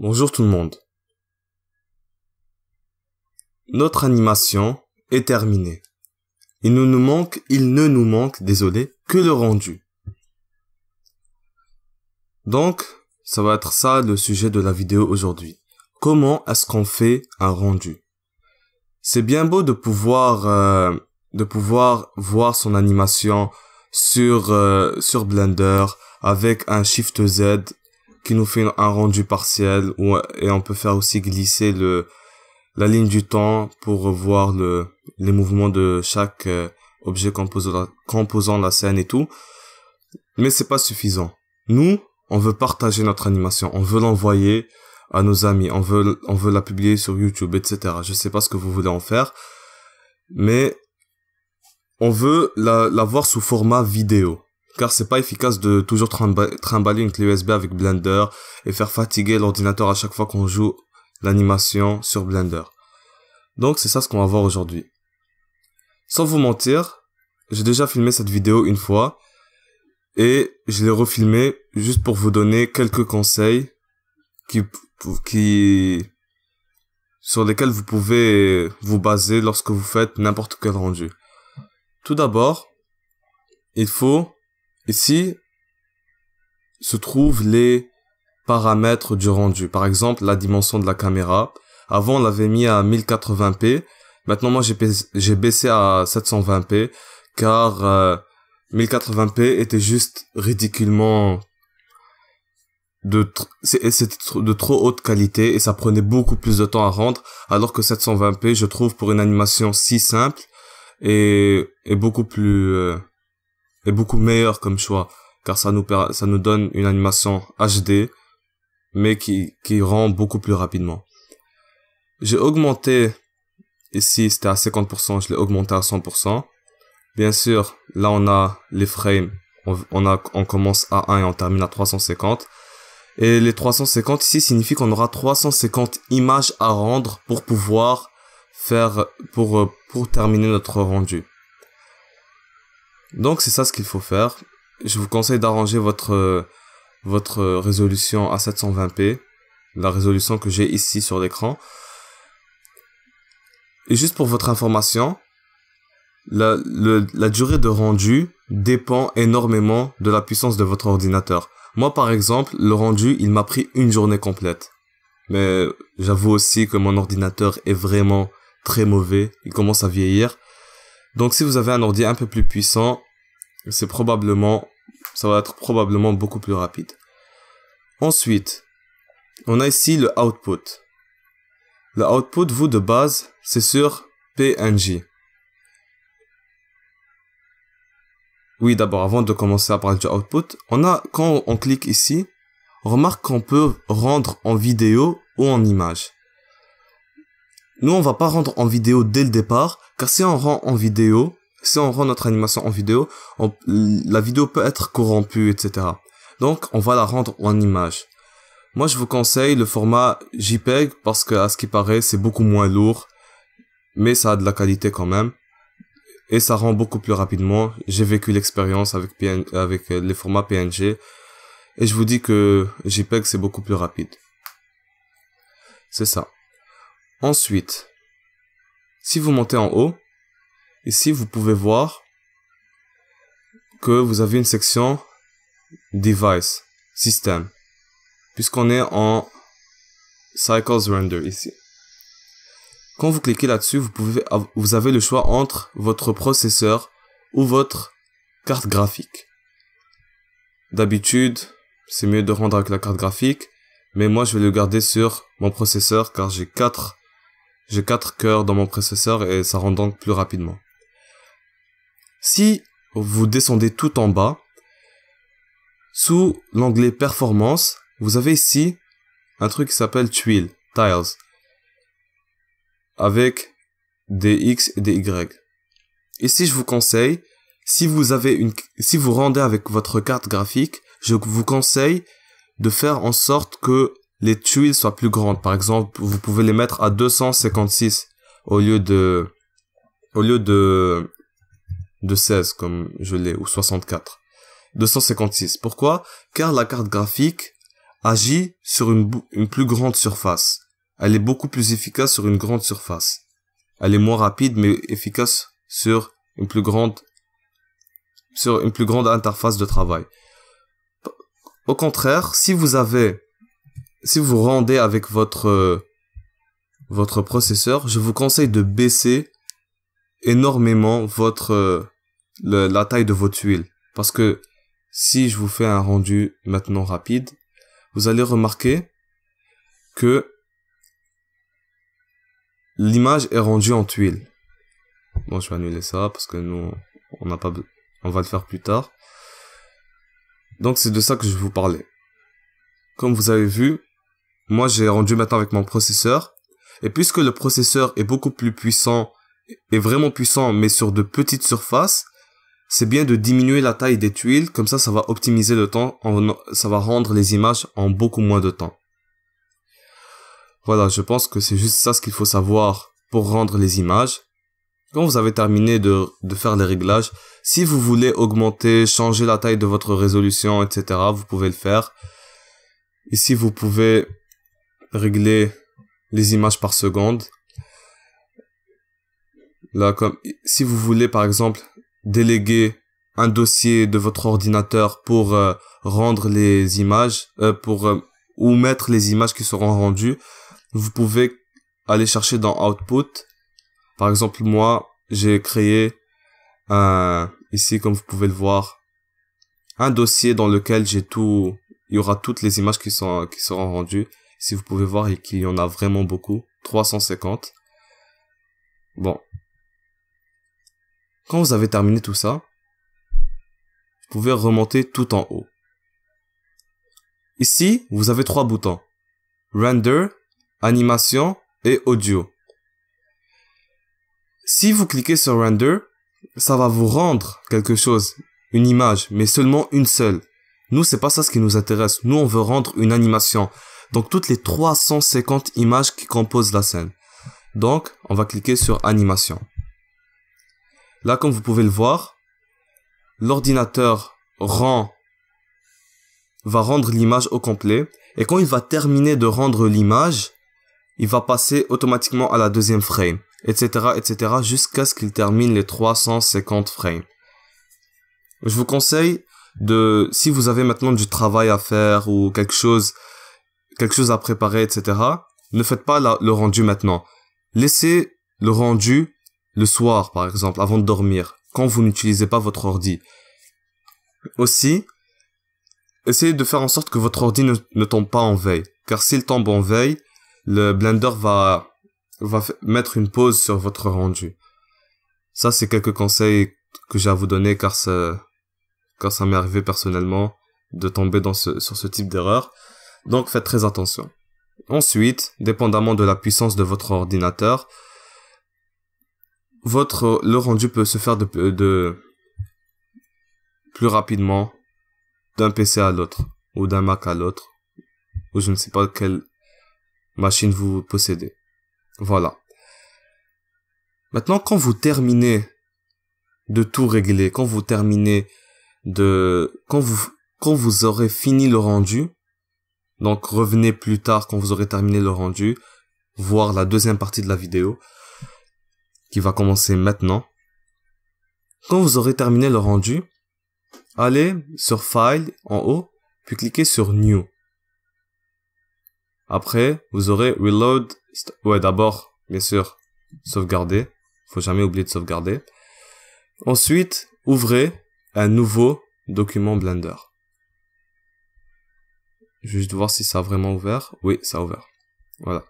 Bonjour tout le monde. Notre animation est terminée. Il ne nous manque, désolé, que le rendu. Donc, ça va être ça le sujet de la vidéo aujourd'hui. Comment est-ce qu'on fait un rendu? C'est bien beau de pouvoir voir son animation sur Blender avec un Shift Z qui nous fait un rendu partiel et on peut faire aussi glisser la ligne du temps pour voir les mouvements de chaque objet composant la scène et tout. Mais c'est pas suffisant. Nous, on veut partager notre animation, on veut l'envoyer à nos amis, on veut la publier sur YouTube, etc. Je sais pas ce que vous voulez en faire, mais on veut la voir sous format vidéo. Car c'est pas efficace de toujours trimballer une clé USB avec Blender et faire fatiguer l'ordinateur à chaque fois qu'on joue l'animation sur Blender. Donc c'est ça ce qu'on va voir aujourd'hui. Sans vous mentir, j'ai déjà filmé cette vidéo une fois et je l'ai refilmé juste pour vous donner quelques conseils sur lesquels vous pouvez vous baser lorsque vous faites n'importe quel rendu. Tout d'abord, ici se trouvent les paramètres du rendu. Par exemple, la dimension de la caméra. Avant, on l'avait mis à 1080p. Maintenant, moi, j'ai baissé à 720p car 1080p était juste ridiculement c'était de trop haute qualité et ça prenait beaucoup plus de temps à rendre, alors que 720p, je trouve, pour une animation si simple est beaucoup meilleur comme choix, car ça nous donne une animation HD, mais qui rend beaucoup plus rapidement. J'ai augmenté, ici c'était à 50%, je l'ai augmenté à 100%. Bien sûr, là on a les frames, on commence à 1 et on termine à 350. Et les 350 ici signifie qu'on aura 350 images à rendre pour pouvoir pour terminer notre rendu. Donc c'est ça ce qu'il faut faire. Je vous conseille d'arranger votre résolution à 720p, la résolution que j'ai ici sur l'écran. Et juste pour votre information, la durée de rendu dépend énormément de la puissance de votre ordinateur. Moi par exemple, le rendu il m'a pris une journée complète. Mais j'avoue aussi que mon ordinateur est vraiment très mauvais, il commence à vieillir. Donc si vous avez un ordi un peu plus puissant, ça va être probablement beaucoup plus rapide. Ensuite, on a ici le output. Le output, vous de base, c'est sur PNG. Oui, d'abord, avant de commencer à parler du output, quand on clique ici, on remarque qu'on peut rendre en vidéo ou en image. Nous, on va pas rendre en vidéo dès le départ, car si on rend notre animation en vidéo, la vidéo peut être corrompue, etc. Donc, on va la rendre en image. Moi, je vous conseille le format JPEG parce que, à ce qui paraît, c'est beaucoup moins lourd, mais ça a de la qualité quand même. Et ça rend beaucoup plus rapidement. J'ai vécu l'expérience avec les formats PNG. Et je vous dis que JPEG, c'est beaucoup plus rapide. C'est ça. Ensuite, si vous montez en haut, ici, vous pouvez voir que vous avez une section Device, System, puisqu'on est en Cycles Render ici. Quand vous cliquez là-dessus, vous avez le choix entre votre processeur ou votre carte graphique. D'habitude, c'est mieux de rendre avec la carte graphique, mais moi je vais le garder sur mon processeur car j'ai 4 cœurs dans mon processeur et ça rend donc plus rapidement. Si vous descendez tout en bas, sous l'onglet Performance, vous avez ici un truc qui s'appelle Tiles, avec des X et des Y. Ici, je vous conseille, si vous rendez avec votre carte graphique, je vous conseille de faire en sorte que les tuiles soient plus grandes. Par exemple, vous pouvez les mettre à 256 au lieu de 16 comme je l'ai, ou 64. 256. Pourquoi? Car la carte graphique agit sur une plus grande surface. Elle est beaucoup plus efficace sur une grande surface. Elle est moins rapide, mais efficace sur une plus grande interface de travail. Au contraire, si vous rendez avec votre processeur, je vous conseille de baisser énormément la taille de vos tuiles. Parce que si je vous fais un rendu maintenant rapide, vous allez remarquer que l'image est rendue en tuiles. Bon, je vais annuler ça parce que nous, on va le faire plus tard. Donc, c'est de ça que je vais vous parler. Comme vous avez vu, moi, j'ai rendu maintenant avec mon processeur. Et puisque le processeur est beaucoup plus puissant, est vraiment puissant, mais sur de petites surfaces, c'est bien de diminuer la taille des tuiles. Comme ça va optimiser le temps. Ça va rendre les images en beaucoup moins de temps. Voilà, je pense que c'est juste ça ce qu'il faut savoir pour rendre les images. Quand vous avez terminé de faire les réglages, si vous voulez augmenter, changer la taille de votre résolution, etc., vous pouvez le faire. Ici, vous pouvez régler les images par seconde. Là, comme si vous voulez, par exemple, déléguer un dossier de votre ordinateur pour rendre les images, ou mettre les images qui seront rendues, vous pouvez aller chercher dans Output. Par exemple, moi, j'ai créé ici, comme vous pouvez le voir, un dossier dans lequel il y aura toutes les images qui seront rendues. Si vous pouvez voir qu'il y en a vraiment beaucoup, 350. Bon. Quand vous avez terminé tout ça, vous pouvez remonter tout en haut. Ici, vous avez 3 boutons. Render, animation et audio. Si vous cliquez sur Render, ça va vous rendre quelque chose, une image, mais seulement une seule. Nous, c'est pas ça ce qui nous intéresse. Nous, on veut rendre une animation. Donc, toutes les 350 images qui composent la scène. Donc, on va cliquer sur Animation. Là, comme vous pouvez le voir, l'ordinateur va rendre l'image au complet. Et quand il va terminer de rendre l'image, il va passer automatiquement à la deuxième frame, etc., etc., jusqu'à ce qu'il termine les 350 frames. Je vous conseille si vous avez maintenant du travail à faire ou quelque chose à préparer, etc., ne faites pas le rendu maintenant. Laissez le rendu le soir, par exemple, avant de dormir, quand vous n'utilisez pas votre ordi. Aussi, essayez de faire en sorte que votre ordi ne tombe pas en veille. Car s'il tombe en veille, le Blender va mettre une pause sur votre rendu. Ça, c'est quelques conseils que j'ai à vous donner car ça m'est arrivé personnellement de tomber sur ce type d'erreur. Donc, faites très attention. Ensuite, dépendamment de la puissance de votre ordinateur, le rendu peut se faire de plus rapidement d'un PC à l'autre, ou d'un Mac à l'autre, ou je ne sais pas quelle machine vous possédez. Voilà. Maintenant, quand vous terminez de tout régler, quand vous aurez fini le rendu, donc revenez plus tard quand vous aurez terminé le rendu, voir la deuxième partie de la vidéo, qui va commencer maintenant. Quand vous aurez terminé le rendu, allez sur File en haut, puis cliquez sur New. Après, vous aurez Reload. Ouais, d'abord, bien sûr, sauvegarder. Faut jamais oublier de sauvegarder. Ensuite, ouvrez un nouveau document Blender. Juste voir si ça a vraiment ouvert. Oui, ça a ouvert. Voilà.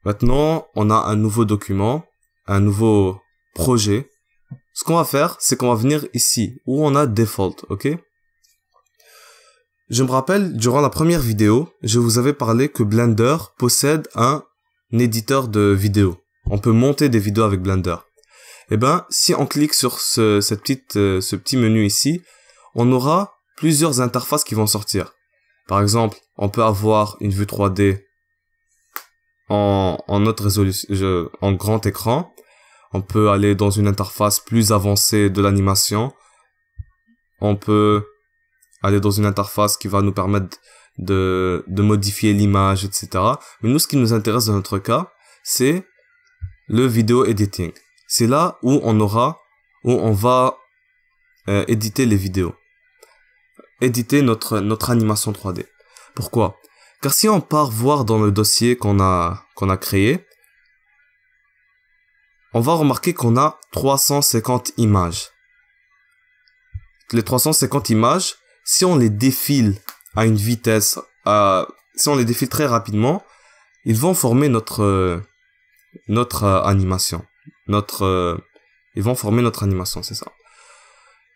Maintenant, on a un nouveau document, un nouveau projet. Ce qu'on va faire, c'est qu'on va venir ici, où on a Default, ok? Je me rappelle, durant la première vidéo, je vous avais parlé que Blender possède un éditeur de vidéos. On peut monter des vidéos avec Blender. Eh ben, si on clique sur ce petit menu ici, on aura plusieurs interfaces qui vont sortir. Par exemple, on peut avoir une vue 3D en haute résolution, en grand écran. On peut aller dans une interface plus avancée de l'animation. On peut aller dans une interface qui va nous permettre de modifier l'image, etc. Mais nous, ce qui nous intéresse dans notre cas, c'est le vidéo editing. C'est là où on va éditer les vidéos. Éditer notre animation 3D. Pourquoi? Car si on part voir dans le dossier qu'on a créé, on va remarquer qu'on a 350 images. Les 350 images, si on les défile à une vitesse, si on les défile très rapidement, ils vont former notre animation. Ils vont former notre animation, c'est ça.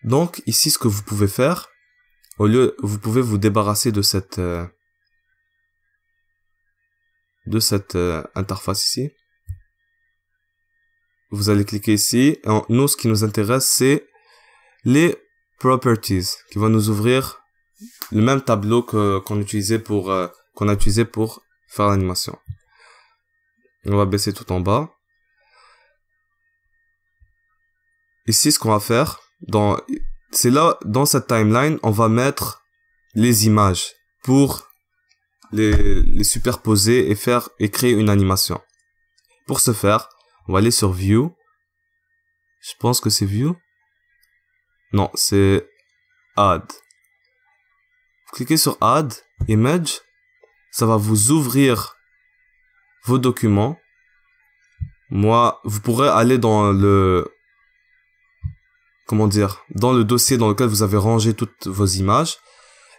Donc, ici, ce que vous pouvez faire, vous pouvez vous débarrasser de cette interface ici. Vous allez cliquer ici. Et nous, ce qui nous intéresse, c'est les properties qui vont nous ouvrir le même tableau qu'on a utilisé pour faire l'animation. On va baisser tout en bas. Ici, ce qu'on va faire, c'est là, dans cette timeline, on va mettre les images pour les superposer et créer une animation. Pour ce faire, on va aller sur View. Je pense que c'est View. Non, c'est Add. Vous cliquez sur Add, Image. Ça va vous ouvrir vos documents. Vous pourrez aller dans le dossier dans lequel vous avez rangé toutes vos images.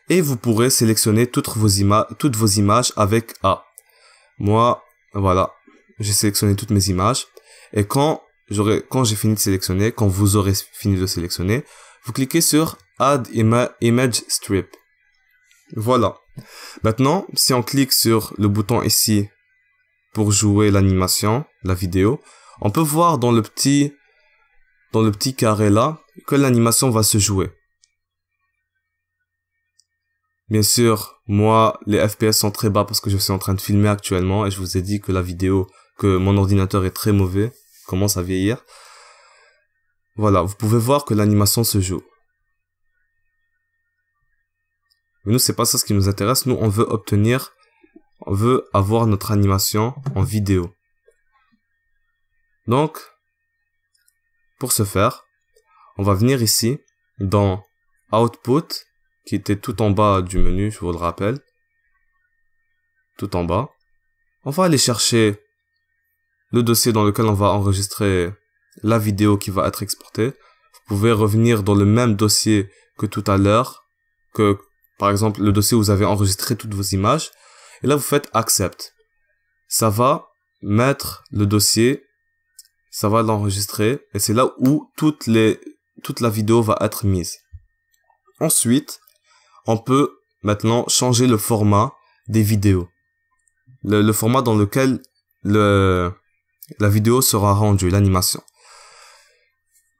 Et vous pourrez sélectionner toutes vos images avec A. Moi, voilà. J'ai sélectionné toutes mes images. Et quand j'ai fini de sélectionner, quand vous aurez fini de sélectionner, vous cliquez sur Add Image Strip. Voilà. Maintenant, si on clique sur le bouton ici pour jouer l'animation, la vidéo, on peut voir dans le petit carré là que l'animation va se jouer. Bien sûr, moi, les FPS sont très bas parce que je suis en train de filmer actuellement et je vous ai dit que mon ordinateur est très mauvais, commence à vieillir. Voilà, vous pouvez voir que l'animation se joue. Mais nous, c'est pas ça ce qui nous intéresse. Nous, on veut avoir notre animation en vidéo. Donc, pour ce faire, on va venir ici dans Output, qui était tout en bas du menu, je vous le rappelle. Tout en bas. On va aller chercher le dossier dans lequel on va enregistrer la vidéo qui va être exportée. Vous pouvez revenir dans le même dossier que tout à l'heure, par exemple le dossier où vous avez enregistré toutes vos images. Et là, vous faites Accept. Ça va mettre le dossier, ça va l'enregistrer, et c'est là où toute la vidéo va être mise. Ensuite, on peut maintenant changer le format des vidéos. Le format dans lequel la vidéo sera rendue, l'animation.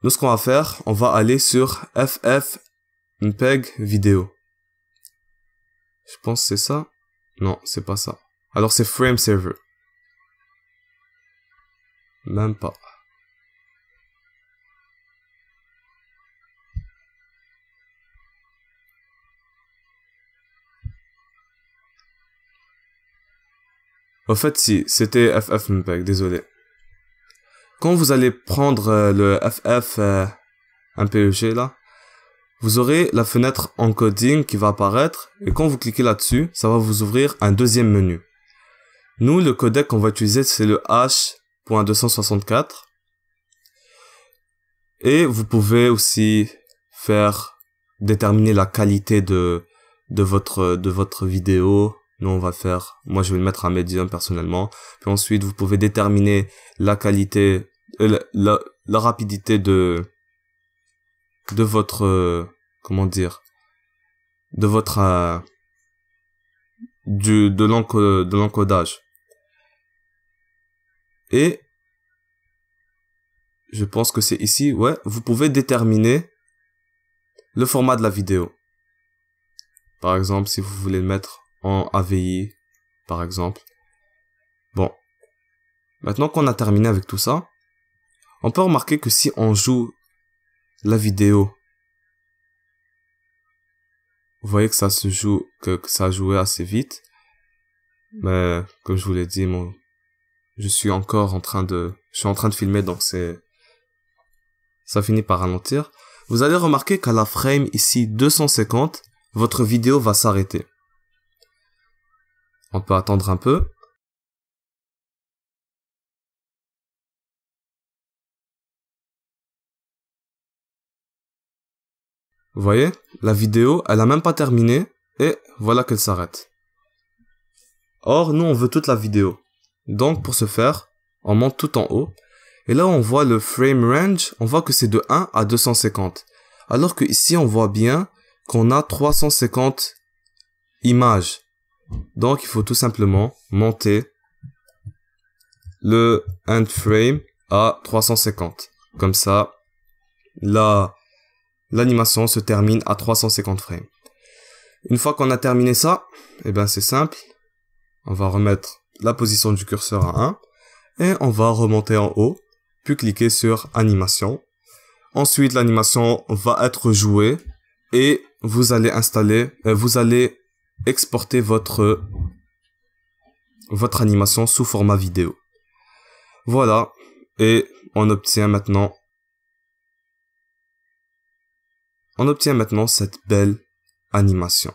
Nous, ce qu'on va faire, on va aller sur FFmpeg vidéo. Je pense que c'est ça. Non, c'est pas ça. Alors, c'est Frame Saver. Même pas. Au fait, si, c'était FFmpeg, désolé. Quand vous allez prendre le FFmpeg là, vous aurez la fenêtre encoding qui va apparaître et quand vous cliquez là-dessus, ça va vous ouvrir un deuxième menu. Nous, le codec qu'on va utiliser, c'est le H.264 et vous pouvez aussi déterminer la qualité de votre vidéo. Nous, moi, je vais le mettre à médium personnellement. Puis ensuite, vous pouvez déterminer la qualité, la rapidité de votre, de l'encodage. Et, je pense que c'est ici, ouais, vous pouvez déterminer le format de la vidéo. Par exemple, si vous voulez le mettre en AVI, par exemple. Bon. Maintenant qu'on a terminé avec tout ça, on peut remarquer que si on joue la vidéo vous voyez que ça se joue, que ça a joué assez vite. Mais, comme je vous l'ai dit, je suis en train de filmer, donc ça finit par ralentir. Vous allez remarquer qu'à la frame ici 250, votre vidéo va s'arrêter. On peut attendre un peu. Vous voyez, la vidéo, elle a même pas terminé et voilà qu'elle s'arrête. Or, nous, on veut toute la vidéo. Donc, pour ce faire, on monte tout en haut. Et là, on voit le frame range, on voit que c'est de 1 à 250. Alors que ici, on voit bien qu'on a 350 images. Donc, il faut tout simplement monter le end frame à 350. Comme ça, l'animation se termine à 350 frames. Une fois qu'on a terminé ça, eh ben c'est simple. On va remettre la position du curseur à 1 et on va remonter en haut, puis cliquer sur animation. Ensuite, l'animation va être jouée et vous allez exporter votre animation sous format vidéo. Voilà, et on obtient maintenant cette belle animation.